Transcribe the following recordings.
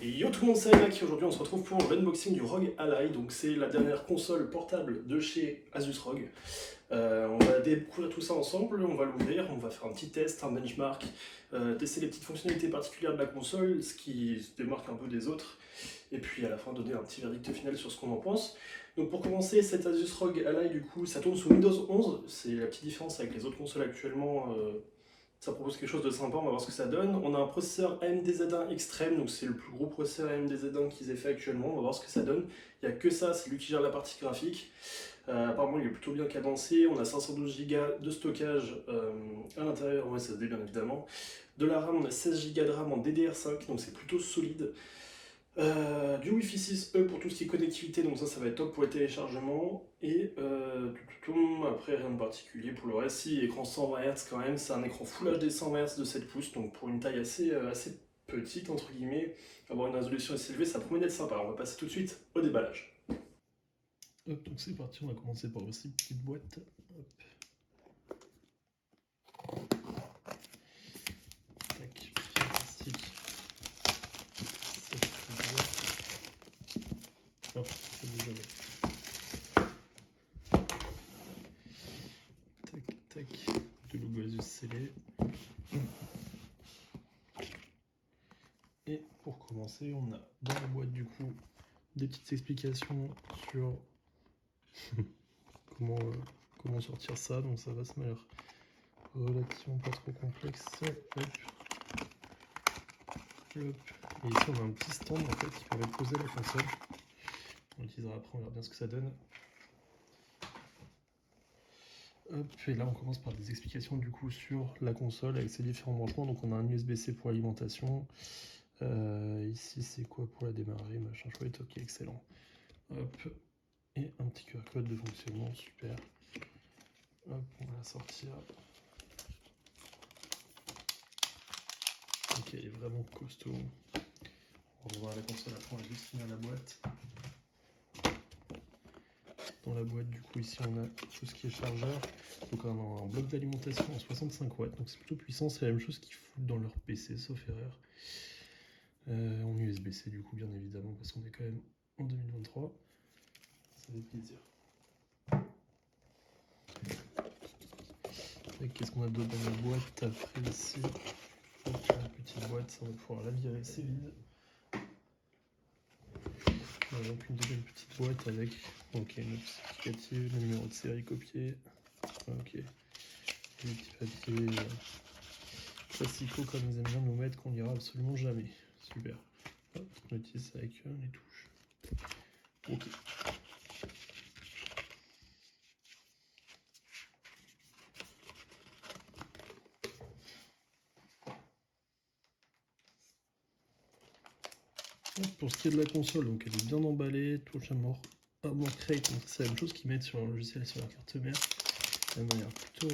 Yo tout le monde, c'est Anak. Aujourd'hui on se retrouve pour l'unboxing du ROG Ally. Donc c'est la dernière console portable de chez Asus ROG. On va découvrir tout ça ensemble, on va l'ouvrir, on va faire un petit test, un benchmark, tester les petites fonctionnalités particulières de la console, ce qui se démarque un peu des autres, et puis à la fin donner un petit verdict final sur ce qu'on en pense. Donc pour commencer, cette Asus ROG Ally du coup ça tourne sous Windows 11, c'est la petite différence avec les autres consoles actuellement. Ça propose quelque chose de sympa, on va voir ce que ça donne. On a un processeur AMD Z1 Extreme, donc c'est le plus gros processeur AMD Z1 qu'ils aient fait actuellement, on va voir ce que ça donne. Il n'y a que ça, c'est lui qui gère la partie graphique. Apparemment il est plutôt bien cadencé, on a 512 Go de stockage à l'intérieur en SSD bien évidemment. De la RAM, on a 16 Go de RAM en DDR5, donc c'est plutôt solide. Du Wi-Fi 6E pour tout ce qui est connectivité, donc ça va être top pour les téléchargements. Et après rien de particulier pour le reste. Si, écran 120 Hz quand même, c'est un écran Full HD 120 Hz de 7 pouces, donc pour une taille assez petite entre guillemets, avoir une résolution assez élevée, ça promet d'être sympa. On va passer tout de suite au déballage. Hop, donc c'est parti, on va commencer par aussi petite boîte. Hop. Tac, plastique. Cette petite boîte. Hop, c'est déjà là. Tac, tac. Le logo Asus scellé. Et pour commencer, on a dans la boîte du coup des petites explications sur comment sortir ça, donc ça va se mettre relativement pas trop complexe. Hop. Hop. Et ici on a un petit stand en fait qui permet de poser la console. On l'utilisera après, on verra bien ce que ça donne. Hop, et là on commence par des explications du coup sur la console avec ses différents branchements. Donc on a un USB-C pour l'alimentation. Ici c'est quoi pour la démarrer, machin chouette, ok, excellent. Hop, et un petit QR code de fonctionnement, super. Hop, on va la sortir. Ok, elle est vraiment costaud. On va voir la console après, on va juste finir la boîte. Dans la boîte, du coup, ici on a tout ce qui est chargeur. Donc on a un bloc d'alimentation en 65 watts, donc c'est plutôt puissant. C'est la même chose qu'ils foutent dans leur PC, sauf erreur. En USB-C, du coup, bien évidemment, parce qu'on est quand même en 2023. Ça fait plaisir. Et qu'est-ce qu'on a d'autre dans la boîte après ici? Donc, la petite boîte, ça on va pouvoir la virer, c'est vide. On a donc une deuxième petite boîte avec une note justificative, le numéro de série copié. Ok. Et les petits papiers classicaux comme ils aiment bien nous mettre qu'on lira absolument jamais. Super. Hop, notice avec les touches. Ok. Pour ce qui est de la console, donc elle est bien emballée, touche à mort crate, donc c'est la même chose qu'ils mettent sur un logiciel sur la carte mère. De manière plutôt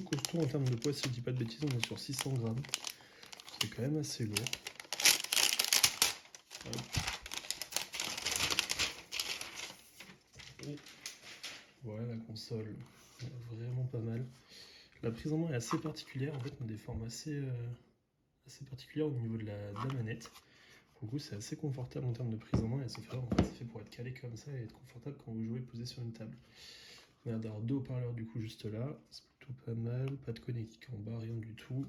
costaud en termes de poids, si je dis pas de bêtises, on est sur 600 grammes. C'est quand même assez lourd. Et voilà la console, vraiment pas mal. La prise en main est assez particulière, en fait on a des formes assez particulières au niveau de la manette. Pour le coup c'est assez confortable en termes de prise en main et c'est fait pour être calé comme ça et être confortable quand vous jouez posé sur une table. On a d'avoir deux haut-parleurs du coup juste là, c'est plutôt pas mal, pas de connectique en bas, rien du tout.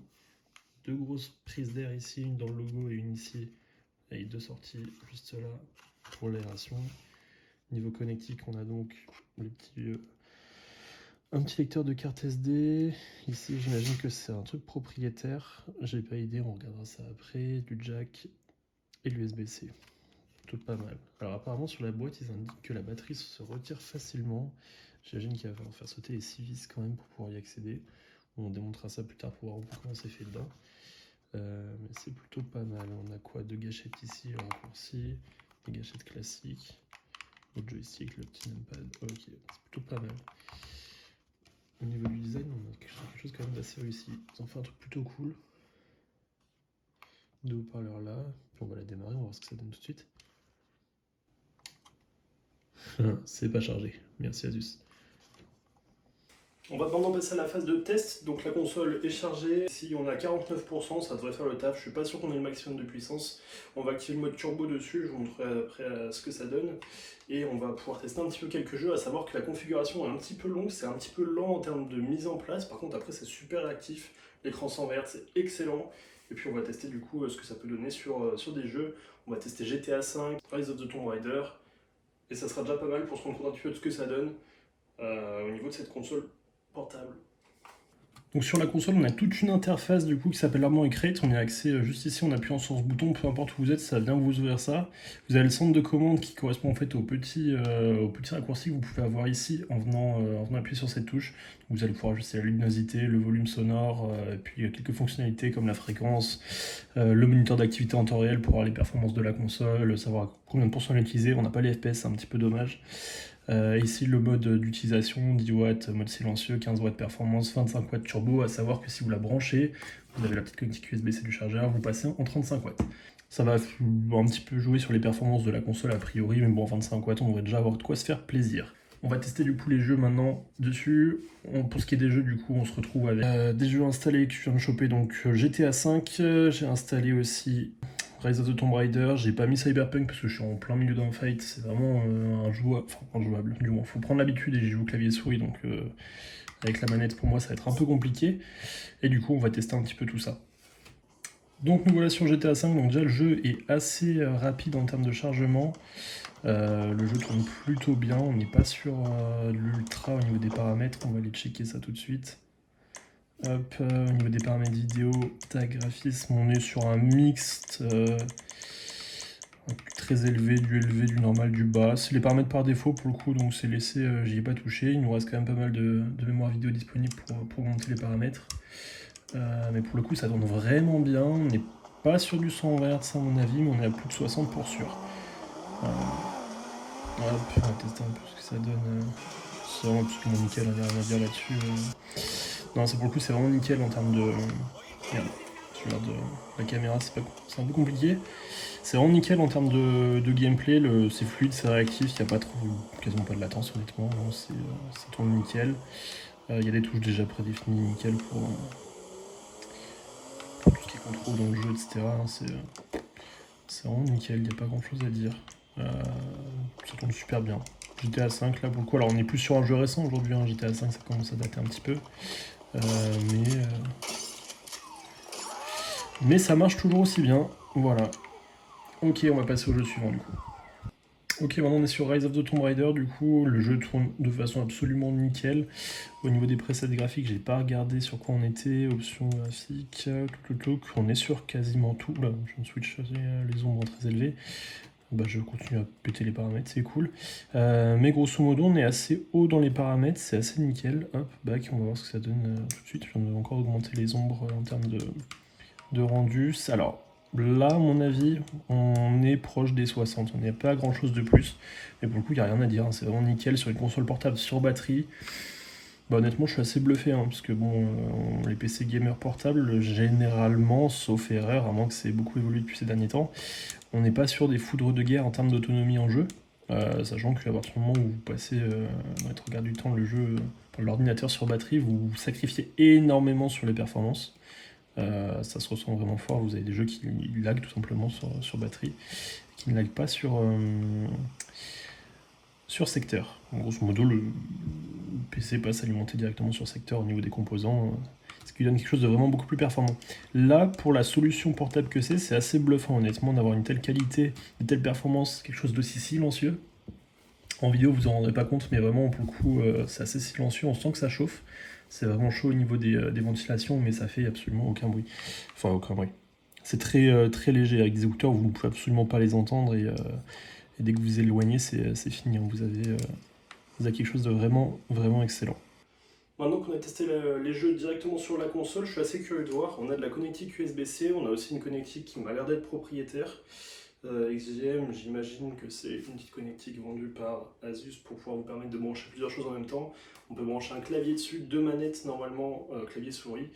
Deux grosses prises d'air ici, une dans le logo et une ici, avec deux sorties juste là pour l'aération. Niveau connectique, on a donc un petit lecteur de carte SD. Ici, j'imagine que c'est un truc propriétaire. J'ai pas idée, on regardera ça après. Du jack et l'USB-C. Tout pas mal. Alors apparemment sur la boîte, ils indiquent que la batterie se retire facilement. J'imagine qu'il va falloir faire sauter les 6 vis quand même pour pouvoir y accéder. On démontrera ça plus tard pour voir un peu comment c'est fait dedans. Mais c'est plutôt pas mal. On a quoi? Deux gâchettes ici, raccourci, des gâchettes classiques, le joystick, le petit numpad. Ok, c'est plutôt pas mal. Au niveau du design, on a quelque chose quand même d'assez réussi. Ils ont fait un truc plutôt cool. Deux haut-parleurs là. Puis on va la démarrer, on va voir ce que ça donne tout de suite. C'est pas chargé. Merci Asus. On va maintenant passer à la phase de test, donc la console est chargée, si on a 49%, ça devrait faire le taf, je suis pas sûr qu'on ait le maximum de puissance. On va activer le mode turbo dessus, je vous montrerai après ce que ça donne, et on va pouvoir tester un petit peu quelques jeux, à savoir que la configuration est un petit peu longue, c'est un petit peu lent en termes de mise en place, par contre après c'est super réactif, l'écran 100 Hz c'est excellent, et puis on va tester du coup ce que ça peut donner sur des jeux, on va tester GTA V, Rise of the Tomb Raider, et ça sera déjà pas mal pour se rendre compte un petit peu de ce que ça donne au niveau de cette console portable. Donc sur la console, on a toute une interface du coup qui s'appelle Armory Crate. On y a accès juste ici en appuyant sur ce bouton, peu importe où vous êtes, ça vient vous ouvrir ça. Vous avez le centre de commande qui correspond en fait au petit raccourci que vous pouvez avoir ici en venant appuyer sur cette touche. Vous allez pouvoir ajuster la luminosité, le volume sonore, et puis quelques fonctionnalités comme la fréquence, le moniteur d'activité en temps réel pour voir les performances de la console, savoir combien de pourcents on a utilisé. On n'a pas les FPS, c'est un petit peu dommage. Ici le mode d'utilisation, 10 watts, mode silencieux, 15 watts performance, 25 watts turbo, à savoir que si vous la branchez, vous avez la petite connectique USB-C du chargeur, vous passez en 35 watts. Ça va un petit peu jouer sur les performances de la console a priori, mais bon, 25 watts, on devrait déjà avoir de quoi se faire plaisir. On va tester du coup les jeux maintenant dessus. Pour ce qui est des jeux, du coup, on se retrouve avec des jeux installés que je viens de choper. Donc GTA V, j'ai installé aussi Rise of the Tomb Raider, j'ai pas mis Cyberpunk parce que je suis en plein milieu d'un fight, c'est vraiment injouable, du moins faut prendre l'habitude et j'y joue clavier souris donc avec la manette pour moi ça va être un peu compliqué et du coup on va tester un petit peu tout ça. Donc nous voilà sur GTA V, donc déjà le jeu est assez rapide en termes de chargement, le jeu tourne plutôt bien, on n'est pas sur l'ultra au niveau des paramètres, on va aller checker ça tout de suite. Hop, au niveau des paramètres vidéo, tag graphisme, on est sur un mixte très élevé, du normal, du bas. C'est les paramètres par défaut pour le coup, donc c'est laissé, j'y ai pas touché. Il nous reste quand même pas mal de mémoire vidéo disponible pour monter les paramètres. Mais pour le coup, ça tourne vraiment bien. On n'est pas sur du 100 Hz à mon avis, mais on est à plus de 60 pour sûr. Hop, on va tester un peu ce que ça donne. C'est vraiment absolument nickel, il n'y a rien à dire là-dessus. Non, c'est pour le coup, c'est vraiment nickel en termes de. Merde, je regarde la caméra, c'est un peu compliqué. C'est vraiment nickel en termes de gameplay, c'est fluide, c'est réactif, il n'y a pas quasiment pas de latence honnêtement, ça tourne nickel. Il y a des touches déjà prédéfinies nickel pour tout ce qui est contrôle dans le jeu, etc. C'est vraiment nickel, il n'y a pas grand chose à dire. Ça tourne super bien. GTA 5 là pour le coup, alors on est plus sur un jeu récent aujourd'hui, hein, GTA 5 ça commence à dater un petit peu. Mais ça marche toujours aussi bien, voilà. Ok, on va passer au jeu suivant du coup. Ok, maintenant on est sur Rise of the Tomb Raider, du coup le jeu tourne de façon absolument nickel. Au niveau des presets graphiques, j'ai pas regardé sur quoi on était, options graphiques, on est sur quasiment tout. Là, je me switch les ombres très élevées. Bah, je continue à péter les paramètres, c'est cool. Mais grosso modo, on est assez haut dans les paramètres, c'est assez nickel. Hop, back, on va voir ce que ça donne tout de suite. Je viens de encore augmenter les ombres en termes de rendu. Alors, là, à mon avis, on est proche des 60. On n'est pas grand chose de plus. Mais pour le coup, il n'y a rien à dire. Hein. C'est vraiment nickel sur une console portable sur batterie. Bah, honnêtement, je suis assez bluffé. Hein, parce que bon, les PC gamers portables, généralement, sauf erreur, à moins que c'est beaucoup évolué depuis ces derniers temps, on n'est pas sur des foudres de guerre en termes d'autonomie en jeu. Sachant qu'à partir du moment où vous passez dans les 3 quarts du temps le jeu, l'ordinateur sur batterie, vous sacrifiez énormément sur les performances. Ça se ressent vraiment fort, vous avez des jeux qui laguent tout simplement sur batterie, qui ne laguent pas sur secteur. En grosso modo, le PC passe alimenter directement sur secteur au niveau des composants, ce qui donne quelque chose de vraiment beaucoup plus performant. Là, pour la solution portable que c'est assez bluffant honnêtement d'avoir une telle qualité, une telle performance, quelque chose d'aussi silencieux. En vidéo, vous en rendrez pas compte, mais vraiment pour le coup, c'est assez silencieux, on sent que ça chauffe. C'est vraiment chaud au niveau des ventilations, mais ça fait absolument aucun bruit. Enfin, aucun bruit. C'est très, très léger. Avec des écouteurs, vous ne pouvez absolument pas les entendre. Et dès que vous vous éloignez, c'est fini. Hein. Vous avez quelque chose de vraiment, vraiment excellent. Maintenant qu'on a testé les jeux directement sur la console, je suis assez curieux de voir. On a de la connectique USB-C, on a aussi une connectique qui m'a l'air d'être propriétaire. XGM, j'imagine que c'est une petite connectique vendue par Asus pour pouvoir vous permettre de brancher plusieurs choses en même temps. On peut brancher un clavier dessus, 2 manettes normalement, clavier-souris.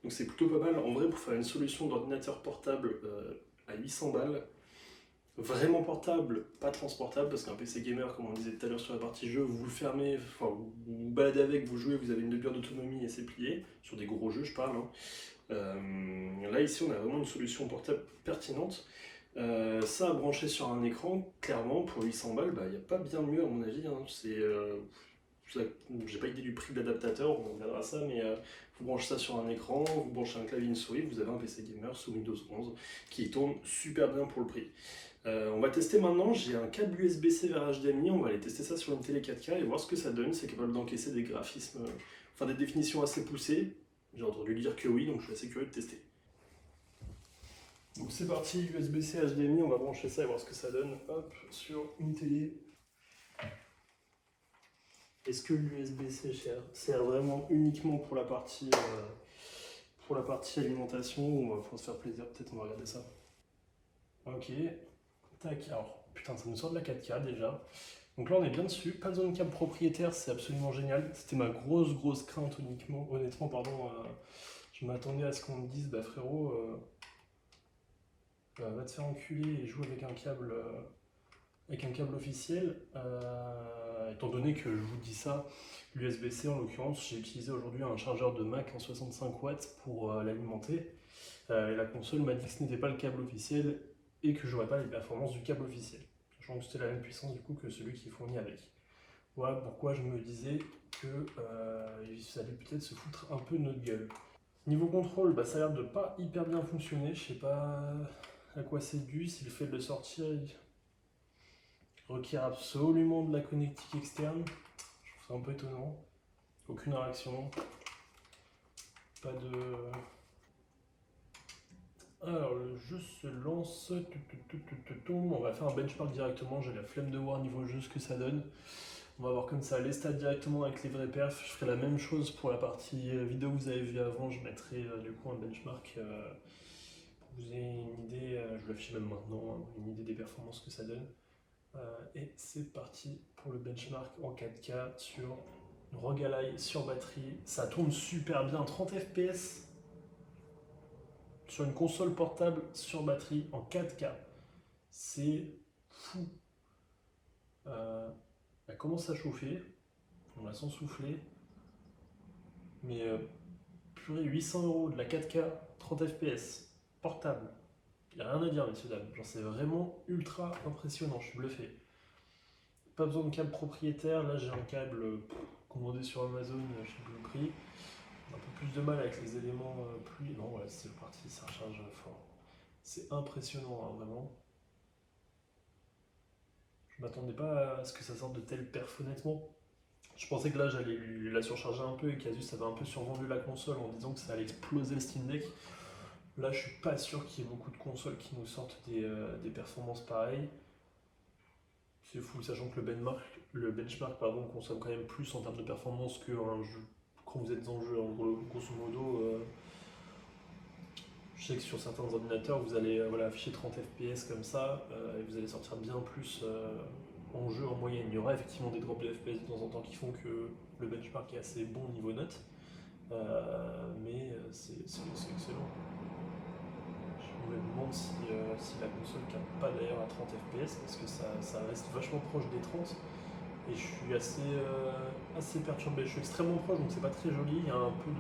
Donc c'est plutôt pas mal. En vrai, pour faire une solution d'ordinateur portable à 800 balles, vraiment portable, pas transportable, parce qu'un PC gamer, comme on disait tout à l'heure sur la partie jeu, vous le fermez, enfin vous baladez avec, vous jouez, vous avez une demi-heure d'autonomie et c'est plié, sur des gros jeux je parle. Hein. Là ici on a vraiment une solution portable pertinente. Ça à brancher sur un écran, clairement pour 800 balles, il n'y a pas bien mieux à mon avis. Hein. J'ai pas idée du prix de l'adaptateur, on verra ça, mais vous branchez ça sur un écran, vous branchez un clavier, une souris, vous avez un PC gamer sous Windows 11 qui tourne super bien pour le prix. On va tester maintenant, j'ai un câble USB-C vers HDMI, on va aller tester ça sur une télé 4K et voir ce que ça donne, c'est capable d'encaisser des graphismes, enfin des définitions assez poussées. J'ai entendu dire que oui, donc je suis assez curieux de tester. Donc c'est parti, USB-C HDMI, on va brancher ça et voir ce que ça donne. Hop, sur une télé. Est-ce que l'USB-C sert vraiment uniquement pour la partie alimentation ou pour se faire plaisir? Peut-être on va regarder ça. Ok, tac, alors putain ça nous sort de la 4K déjà. Donc là on est bien dessus, pas de zone câble propriétaire, c'est absolument génial. C'était ma grosse crainte honnêtement pardon. Je m'attendais à ce qu'on me dise bah frérot va te faire enculer et joue avec un câble officiel. Étant donné que je vous dis ça, l'USB-C en l'occurrence, j'ai utilisé aujourd'hui un chargeur de Mac en 65 watts pour l'alimenter. Et la console m'a dit que ce n'était pas le câble officiel et que j'aurais pas les performances du câble officiel. Sachant que c'était la même puissance du coup que celui qui est fourni avec. Voilà pourquoi je me disais que ça allait peut-être se foutre un peu de notre gueule. Niveau contrôle, ça a l'air de pas hyper bien fonctionner. Je sais pas à quoi c'est dû, si le fait de le sortir requiert absolument de la connectique externe. Je trouve ça un peu étonnant. Aucune réaction. Pas de... Alors le jeu se lance. On va faire un benchmark directement. J'ai la flemme de voir niveau jeu ce que ça donne. On va voir comme ça les stats directement avec les vrais perfs. Je ferai la même chose pour la partie vidéo que vous avez vue avant. Je mettrai du coup un benchmark pour que vous ayez une idée. Je vous l'affiche même maintenant, hein, une idée des performances que ça donne. Et c'est parti pour le benchmark en 4K sur ROG Ally sur batterie. Ça tourne super bien, 30 fps sur une console portable sur batterie en 4K. C'est fou. Elle commence à chauffer, on la sent souffler. Mais purée, 800 € de la 4K, 30 fps, portable. Il n'y a rien à dire, messieurs dames. Genre, c'est vraiment ultra impressionnant, je suis bluffé. Pas besoin de câble propriétaire, là j'ai un câble commandé sur Amazon, je sais plus le prix. Un peu plus de mal avec les éléments pluie. Non, ouais, c'est parti, ça recharge fort. C'est impressionnant, hein, vraiment. Je m'attendais pas à ce que ça sorte de telle perf, honnêtement. Je pensais que là j'allais la surcharger un peu et qu'Asus avait un peu survendu la console en disant que ça allait exploser le Steam Deck. Là je suis pas sûr qu'il y ait beaucoup de consoles qui nous sortent des performances pareilles. C'est fou, sachant que le benchmark consomme quand même plus en termes de performance qu'un jeu. Quand vous êtes en jeu, en gros, grosso modo, je sais que sur certains ordinateurs, vous allez afficher 30 fps comme ça, et vous allez sortir bien plus en jeu en moyenne. Il y aura effectivement des drops de FPS de temps en temps qui font que le benchmark est assez bon niveau note, mais c'est excellent. Je me demande si la console ne capte pas d'ailleurs à 30 fps parce que ça reste vachement proche des 30 et je suis assez perturbé. Je suis extrêmement proche donc c'est pas très joli, il y a un peu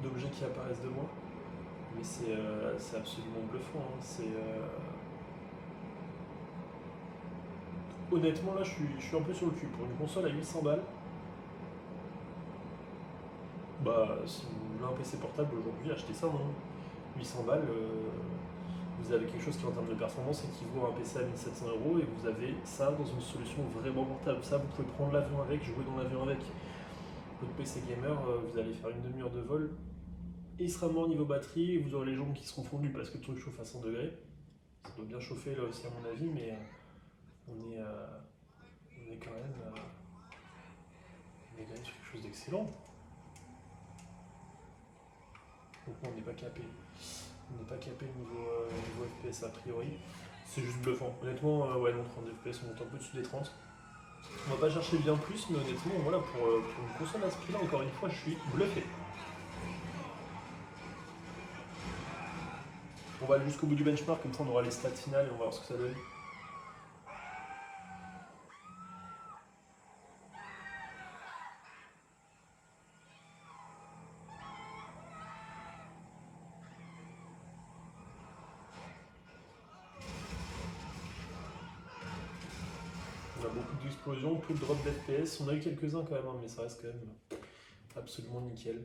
d'objets qui apparaissent de moi, mais c'est absolument bluffant. Hein. Honnêtement là je suis un peu sur le cul. Pour une console à 800 balles, si vous voulez un PC portable aujourd'hui, achetez ça. Hein. 800 balles, vous avez quelque chose qui en termes de performance équivaut à un PC à 1700 € et vous avez ça dans une solution vraiment portable. Ça, vous pouvez prendre l'avion avec, jouer dans l'avion avec. Votre PC gamer, vous allez faire une demi-heure de vol et il sera mort niveau batterie et vous aurez les jambes qui seront fondues parce que le truc chauffe à 100 degrés. Ça doit bien chauffer là aussi à mon avis, mais on est quand même sur quelque chose d'excellent. Donc on n'est pas capé. On n'est pas capé niveau FPS a priori. C'est juste bluffant. Honnêtement, non, 30 FPS, on monte un peu dessus des 30. On va pas chercher bien plus, mais honnêtement, voilà, pour une console à ce prix-là, encore une fois, je suis bluffé. On va aller jusqu'au bout du benchmark, comme ça on aura les stats finales et on va voir ce que ça donne. On a beaucoup d'explosions, peu de drop d'FPS. On a eu quelques-uns quand même, hein, mais ça reste quand même absolument nickel.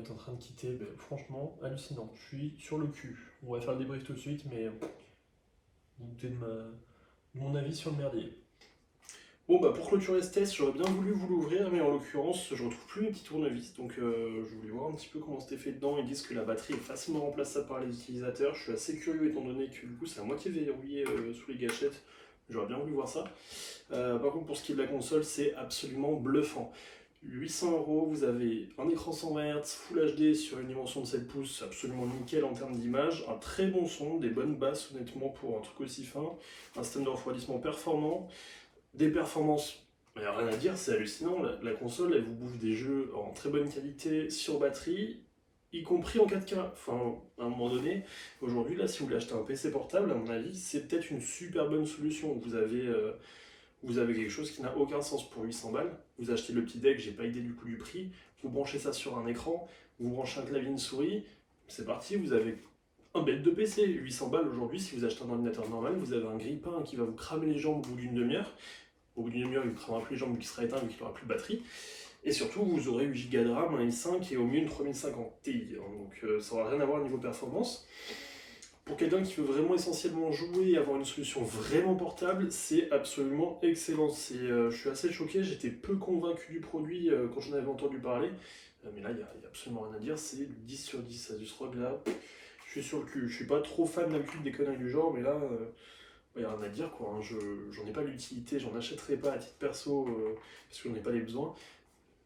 T'es en train de quitter, ben, franchement, hallucinant. Je suis sur le cul. On va faire le débrief tout de suite, mais vous doutez de mon avis sur le merdier. Bon bah pour clôturer ce test, j'aurais bien voulu vous l'ouvrir, mais en l'occurrence, je retrouve plus mes petits tournevis, donc je voulais voir un petit peu comment c'était fait dedans. Ils disent que la batterie est facilement remplaçable par les utilisateurs. Je suis assez curieux étant donné que du coup c'est à moitié verrouillé sous les gâchettes. J'aurais bien voulu voir ça. Par contre, pour ce qui est de la console, c'est absolument bluffant. 800 €, vous avez un écran 120 Hz Full HD sur une dimension de 7 pouces, absolument nickel en termes d'image, un très bon son, des bonnes basses honnêtement pour un truc aussi fin, un système de refroidissement performant, des performances, il n'y a rien à dire, c'est hallucinant, la console elle vous bouffe des jeux en très bonne qualité sur batterie, y compris en 4K, enfin à un moment donné, aujourd'hui là si vous voulez acheter un PC portable, à mon avis c'est peut-être une super bonne solution, vous avez quelque chose qui n'a aucun sens pour 800 balles. Vous achetez le petit deck, j'ai pas idée du coût du prix. Vous branchez ça sur un écran, vous branchez un clavier, une souris. C'est parti, vous avez un bête de PC. 800 balles aujourd'hui, si vous achetez un ordinateur normal, vous avez un grille-pain qui va vous cramer les jambes au bout d'une demi-heure. Au bout d'une demi-heure, il vous cramera plus les jambes, qui sera éteint, vu qu'il n'aura plus de batterie. Et surtout, vous aurez 8 Go de RAM, un i5 et au mieux une 3050 Ti. Donc ça n'aura rien à voir au niveau performance. Pour quelqu'un qui veut vraiment essentiellement jouer et avoir une solution vraiment portable, c'est absolument excellent. Je suis assez choqué, j'étais peu convaincu du produit quand j'en avais entendu parler. Mais là, il n'y a absolument rien à dire, c'est du 10 sur 10. Asus ROG, là, je suis sur le cul. Je suis pas trop fan d'habitude des conneries du genre, mais là, il n'y a rien à dire, quoi. Hein. J'en ai pas l'utilité, j'en achèterai pas à titre perso, parce que j'en ai pas les besoins.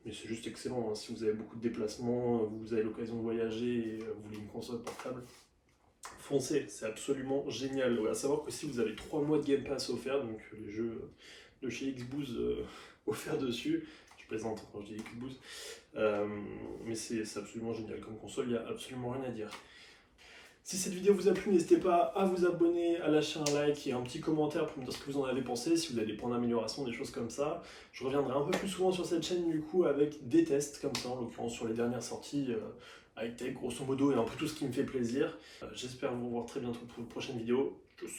Mais c'est juste excellent, hein. Si vous avez beaucoup de déplacements, vous avez l'occasion de voyager et vous voulez une console portable, foncez, c'est absolument génial. Ouais, à savoir que si vous avez 3 mois de Game Pass offerts, donc les jeux de chez Xbox offerts dessus, je plaisante quand je dis Xbox, mais c'est absolument génial comme console, il n'y a absolument rien à dire. Si cette vidéo vous a plu, n'hésitez pas à vous abonner, à lâcher un like et un petit commentaire pour me dire ce que vous en avez pensé, si vous avez des points d'amélioration, des choses comme ça. Je reviendrai un peu plus souvent sur cette chaîne du coup avec des tests comme ça, en l'occurrence sur les dernières sorties high-tech grosso modo et un peu tout ce qui me fait plaisir. J'espère vous revoir très bientôt pour une prochaine vidéo. Tchuss.